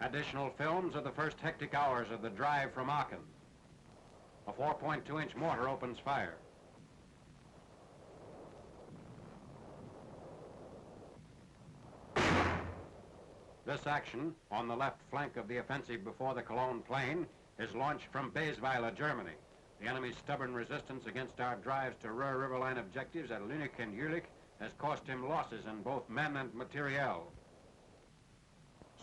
Additional films of the first hectic hours of the drive from Aachen. A 4.2-inch mortar opens fire. This action, on the left flank of the offensive before the Cologne plain, is launched from Baysweiler, Germany. The enemy's stubborn resistance against our drives to Ruhr River line objectives at Lüneck and Jülich has cost him losses in both men and materiel.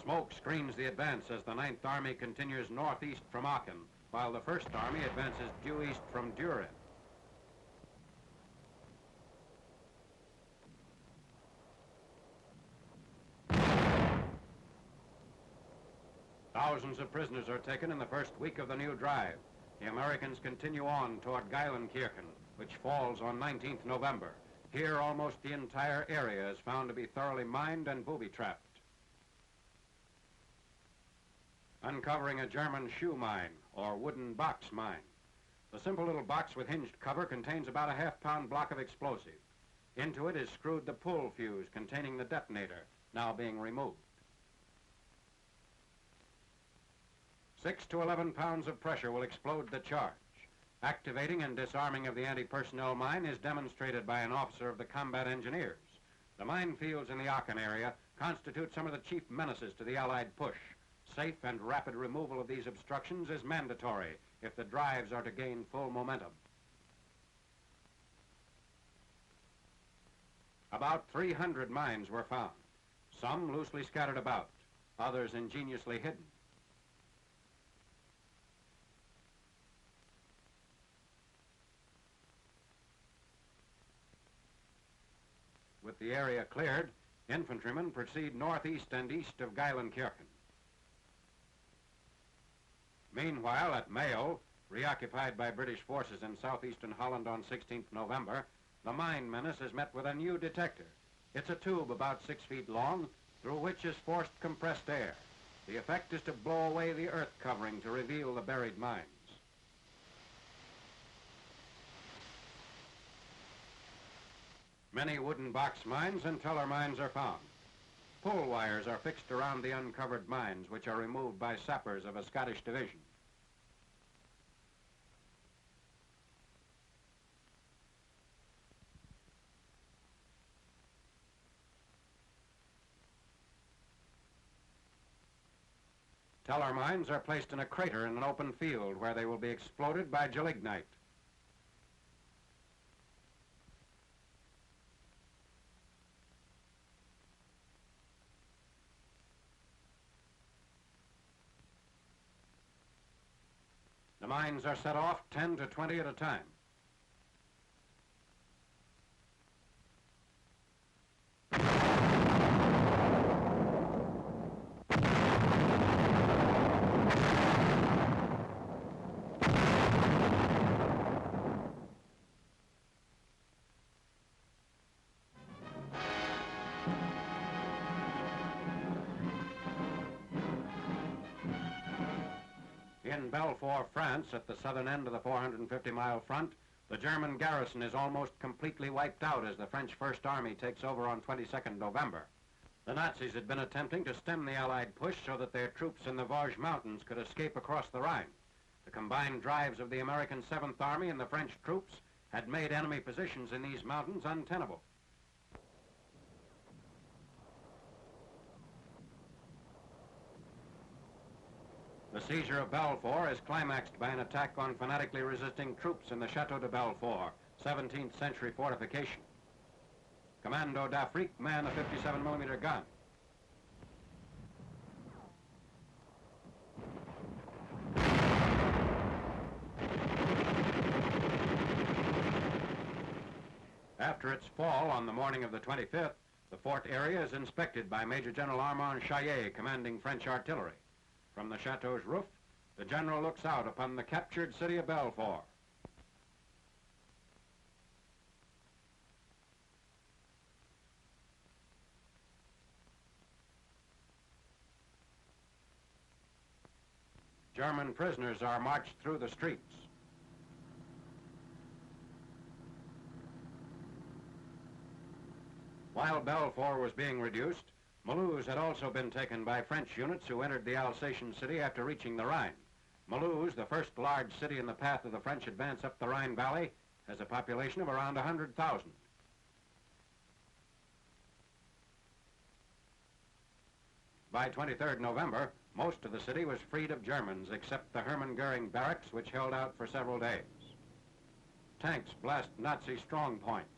Smoke screens the advance as the 9th Army continues northeast from Aachen, while the 1st Army advances due east from Düren. Thousands of prisoners are taken in the first week of the new drive. The Americans continue on toward Geilenkirchen, which falls on 19th November. Here, almost the entire area is found to be thoroughly mined and booby-trapped. Uncovering a German shoe mine, or wooden box mine. The simple little box with hinged cover contains about a half-pound block of explosive. Into it is screwed the pull fuse containing the detonator, now being removed. 6 to 11 pounds of pressure will explode the charge. Activating and disarming of the anti-personnel mine is demonstrated by an officer of the combat engineers. The minefields in the Aachen area constitute some of the chief menaces to the Allied push. Safe and rapid removal of these obstructions is mandatory if the drives are to gain full momentum. About 300 mines were found, some loosely scattered about, others ingeniously hidden. With the area cleared, infantrymen proceed northeast and east of Geilenkirchen. Meanwhile, at Mayo, reoccupied by British forces in southeastern Holland on 16th November, the mine menace is met with a new detector. It's a tube about 6 feet long, through which is forced compressed air. The effect is to blow away the earth covering to reveal the buried mines. Many wooden box mines and teller mines are found. Pull wires are fixed around the uncovered mines, which are removed by sappers of a Scottish division. Teller mines are placed in a crater in an open field where they will be exploded by gelignite. The mines are set off 10 to 20 at a time. In Belfort, France, at the southern end of the 450-mile front, the German garrison is almost completely wiped out as the French First Army takes over on 22nd November. The Nazis had been attempting to stem the Allied push so that their troops in the Vosges Mountains could escape across the Rhine. The combined drives of the American 7th Army and the French troops had made enemy positions in these mountains untenable. The seizure of Belfort is climaxed by an attack on fanatically resisting troops in the Chateau de Belfort, 17th century fortification. Commando d'Afrique man a 57mm gun. After its fall on the morning of the 25th, the fort area is inspected by Major General Armand Chaillet, commanding French artillery. From the chateau's roof, the general looks out upon the captured city of Belfort. German prisoners are marched through the streets. While Belfort was being reduced, Mulhouse had also been taken by French units who entered the Alsatian city after reaching the Rhine. Mulhouse, the first large city in the path of the French advance up the Rhine Valley, has a population of around 100,000. By 23rd November, most of the city was freed of Germans except the Hermann Goering barracks, which held out for several days. Tanks blast Nazi strong points.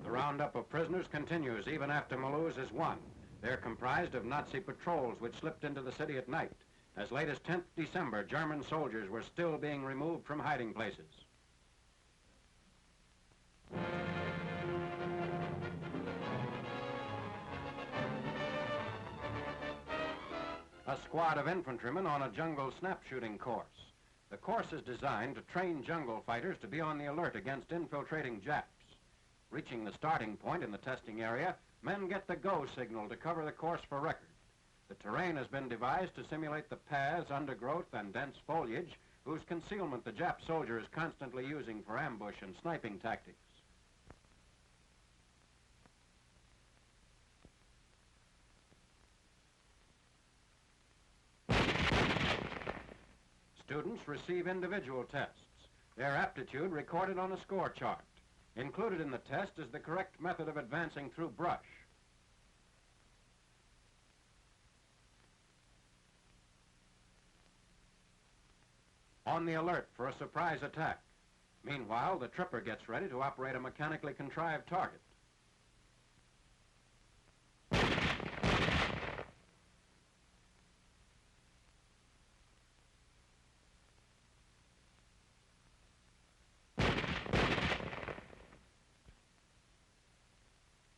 The roundup of prisoners continues even after Mulhouse is won. They're comprised of Nazi patrols which slipped into the city at night. As late as 10th December, German soldiers were still being removed from hiding places. A squad of infantrymen on a jungle snap-shooting course. The course is designed to train jungle fighters to be on the alert against infiltrating Japs. Reaching the starting point in the testing area, men get the go signal to cover the course for record. The terrain has been devised to simulate the paths, undergrowth, and dense foliage whose concealment the Jap soldier is constantly using for ambush and sniping tactics. Students receive individual tests. Their aptitude recorded on a score chart. Included in the test is the correct method of advancing through brush. On the alert for a surprise attack. Meanwhile, the tripper gets ready to operate a mechanically contrived target.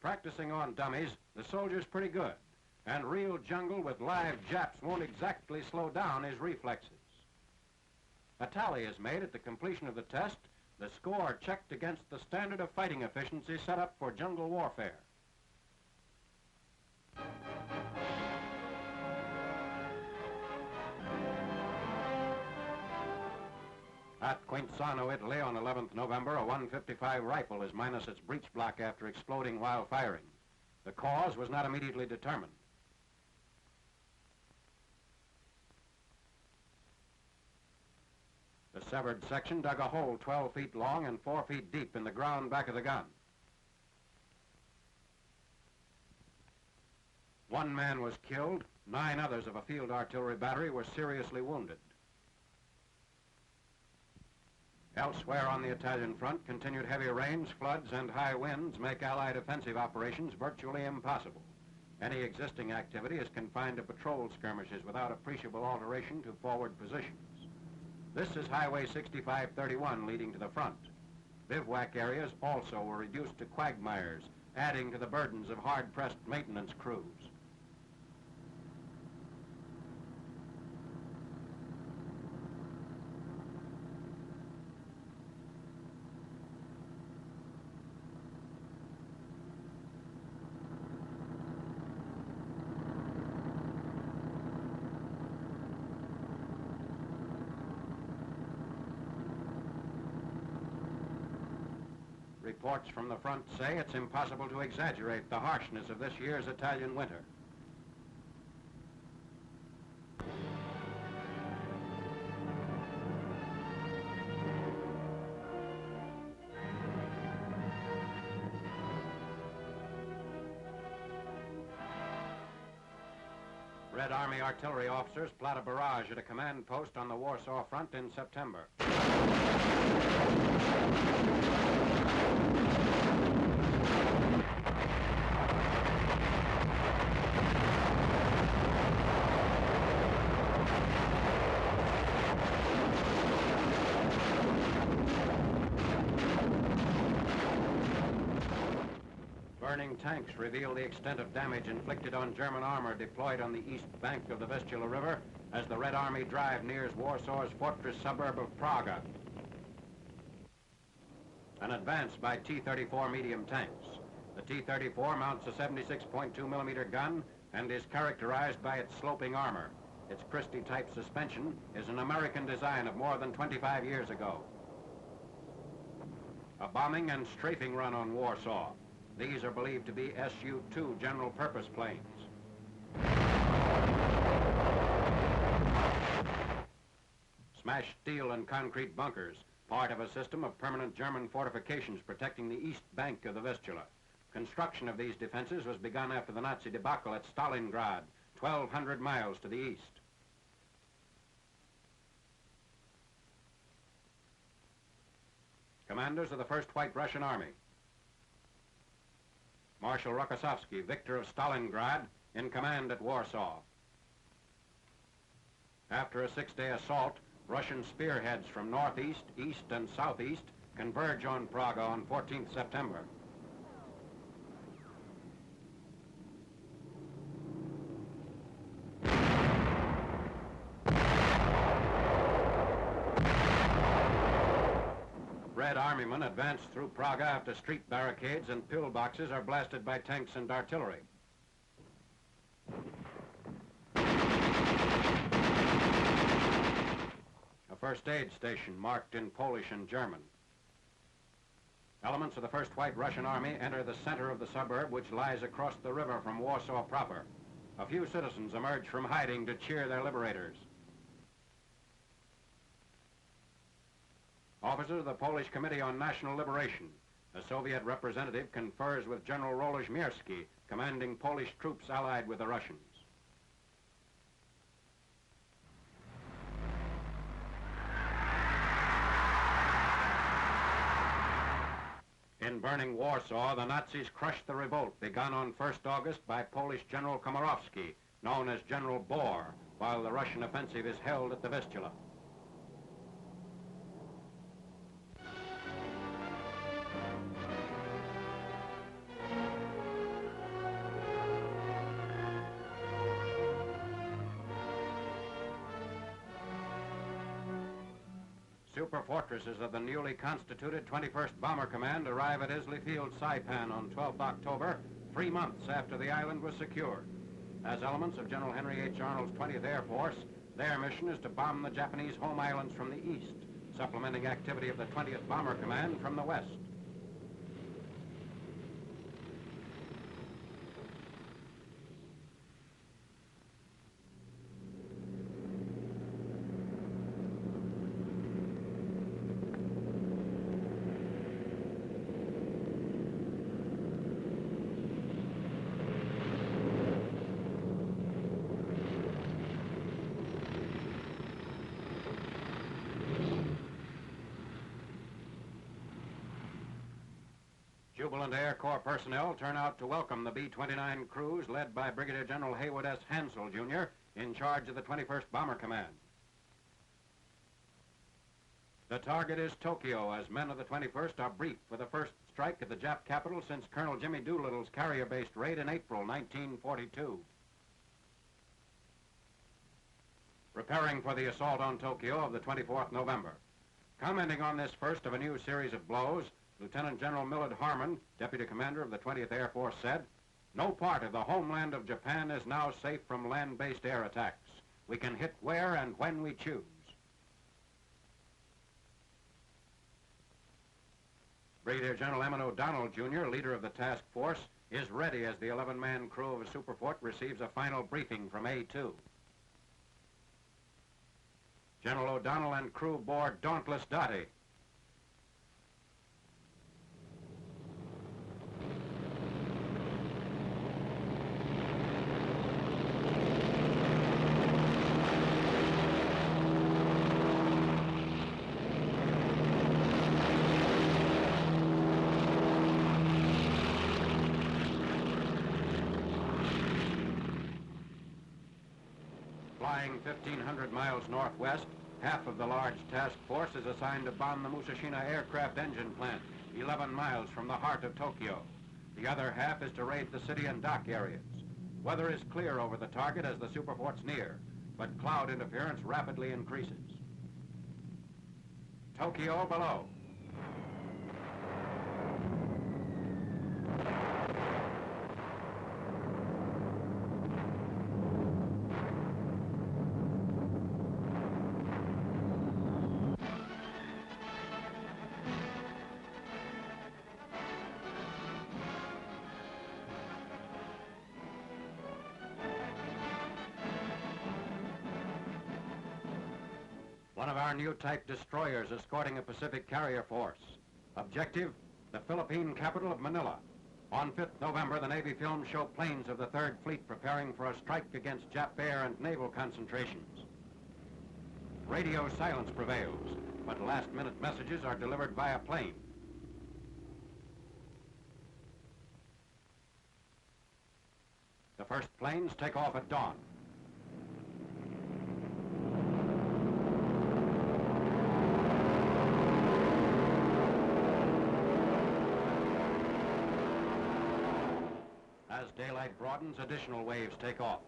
Practicing on dummies, the soldier's pretty good. And real jungle with live Japs won't exactly slow down his reflexes. A tally is made at the completion of the test, the score checked against the standard of fighting efficiency set up for jungle warfare. At Quinzano, Italy, on 11th November, a 155 rifle is minus its breech block after exploding while firing. The cause was not immediately determined. The severed section dug a hole 12 feet long and 4 feet deep in the ground back of the gun. One man was killed. 9 others of a field artillery battery were seriously wounded. Elsewhere on the Italian front, continued heavy rains, floods, and high winds make Allied offensive operations virtually impossible. Any existing activity is confined to patrol skirmishes without appreciable alteration to forward positions. This is Highway 6531 leading to the front. Bivouac areas also were reduced to quagmires, adding to the burdens of hard-pressed maintenance crews. Reports from the front say it's impossible to exaggerate the harshness of this year's Italian winter. Red Army artillery officers plot a barrage at a command post on the Warsaw front in September. Burning tanks reveal the extent of damage inflicted on German armor deployed on the east bank of the Vistula River as the Red Army drive nears Warsaw's fortress suburb of Praga. An advance by T-34 medium tanks. The T-34 mounts a 76.2 millimeter gun and is characterized by its sloping armor. Its Christie-type suspension is an American design of more than 25 years ago. A bombing and strafing run on Warsaw. These are believed to be Su-2 general-purpose planes. Smashed steel and concrete bunkers, part of a system of permanent German fortifications protecting the east bank of the Vistula. Construction of these defenses was begun after the Nazi debacle at Stalingrad, 1,200 miles to the east. Commanders of the First White Russian Army. Marshal Rokossovsky, victor of Stalingrad, in command at Warsaw. After a 6-day assault, Russian spearheads from northeast, east, and southeast converge on Praga on 14th September. Red Army men advance through Praga after street barricades and pillboxes are blasted by tanks and artillery. A first aid station marked in Polish and German. Elements of the First White Russian Army enter the center of the suburb, which lies across the river from Warsaw proper. A few citizens emerge from hiding to cheer their liberators. Officers of the Polish Committee on National Liberation. A Soviet representative confers with General Rolozhmierski, commanding Polish troops allied with the Russians. In burning Warsaw, the Nazis crushed the revolt begun on 1st August by Polish General Komorowski, known as General Bohr, while the Russian offensive is held at the Vistula. Super fortresses of the newly constituted 21st Bomber Command arrive at Islay Field, Saipan on 12th October, 3 months after the island was secured. As elements of General Henry H. Arnold's 20th Air Force, their mission is to bomb the Japanese home islands from the east, supplementing activity of the 20th Bomber Command from the west. Jubilant Air Corps personnel turn out to welcome the B-29 crews led by Brigadier General Haywood S. Hansel, Jr., in charge of the 21st Bomber Command. The target is Tokyo, as men of the 21st are briefed for the first strike at the Jap capital since Colonel Jimmy Doolittle's carrier-based raid in April 1942. Preparing for the assault on Tokyo of the 24th November. Commenting on this first of a new series of blows, Lieutenant General Millard Harmon, Deputy Commander of the 20th Air Force, said, "No part of the homeland of Japan is now safe from land-based air attacks. We can hit where and when we choose." Brigadier General Emmett O'Donnell, Jr., leader of the task force, is ready as the 11-man crew of a Superfort receives a final briefing from A2. General O'Donnell and crew board Dauntless Dottie. Flying 1,500 miles northwest, half of the large task force is assigned to bomb the Musashina aircraft engine plant, 11 miles from the heart of Tokyo. The other half is to raid the city and dock areas. Weather is clear over the target as the Superfort's near, but cloud interference rapidly increases. Tokyo below. One of our new type destroyers escorting a Pacific carrier force. Objective, the Philippine capital of Manila. On 5th November, the Navy films show planes of the 3rd Fleet preparing for a strike against Jap air and naval concentrations. Radio silence prevails, but last-minute messages are delivered via plane. The first planes take off at dawn. As daylight broadens, additional waves take off.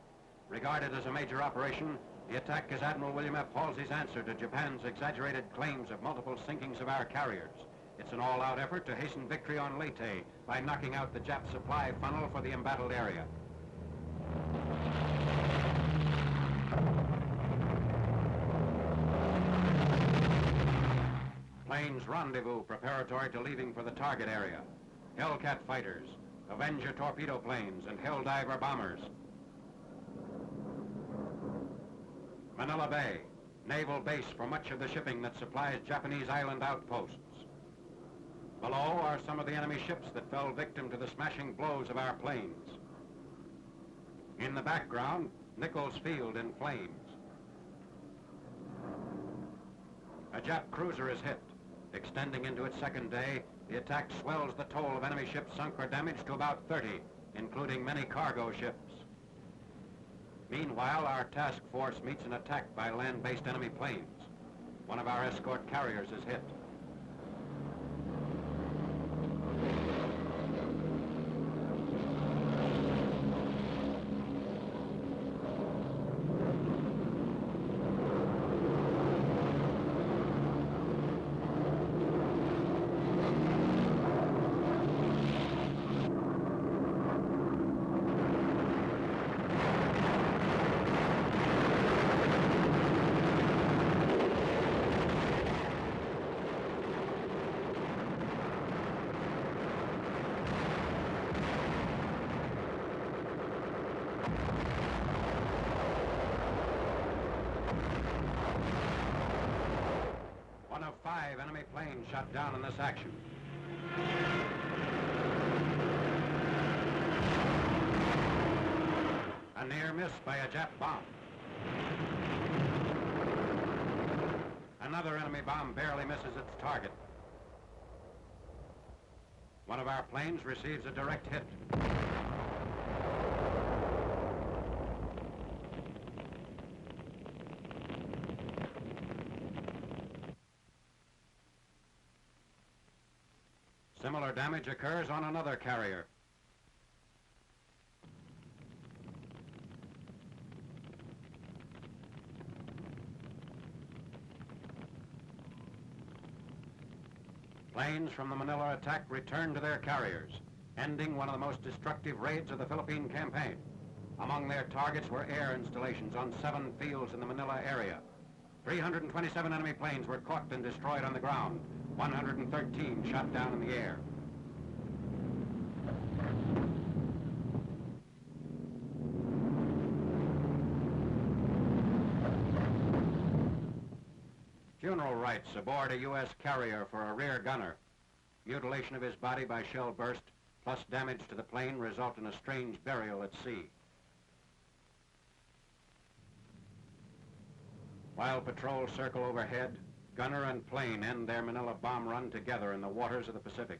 Regarded as a major operation, the attack is Admiral William F. Halsey's answer to Japan's exaggerated claims of multiple sinkings of our carriers. It's an all-out effort to hasten victory on Leyte by knocking out the Jap supply funnel for the embattled area. Planes rendezvous preparatory to leaving for the target area. Hellcat fighters, Avenger torpedo planes, and Helldiver bombers. Manila Bay, naval base for much of the shipping that supplies Japanese island outposts. Below are some of the enemy ships that fell victim to the smashing blows of our planes. In the background, Nichols Field in flames. A Jap cruiser is hit. Extending into its second day, the attack swells the toll of enemy ships sunk or damaged to about 30, including many cargo ships. Meanwhile, our task force meets an attack by land-based enemy planes. One of our escort carriers is hit. One of 5 enemy planes shot down in this action. A near miss by a Jap bomb. Another enemy bomb barely misses its target. One of our planes receives a direct hit. Similar damage occurs on another carrier. Planes from the Manila attack return to their carriers, ending one of the most destructive raids of the Philippine campaign. Among their targets were air installations on 7 fields in the Manila area. 327 enemy planes were caught and destroyed on the ground. 113 shot down in the air. Funeral rites aboard a U.S. carrier for a rear gunner. Mutilation of his body by shell burst, plus damage to the plane, result in a strange burial at sea. While patrols circle overhead, gunner and plane end their Manila bomb run together in the waters of the Pacific.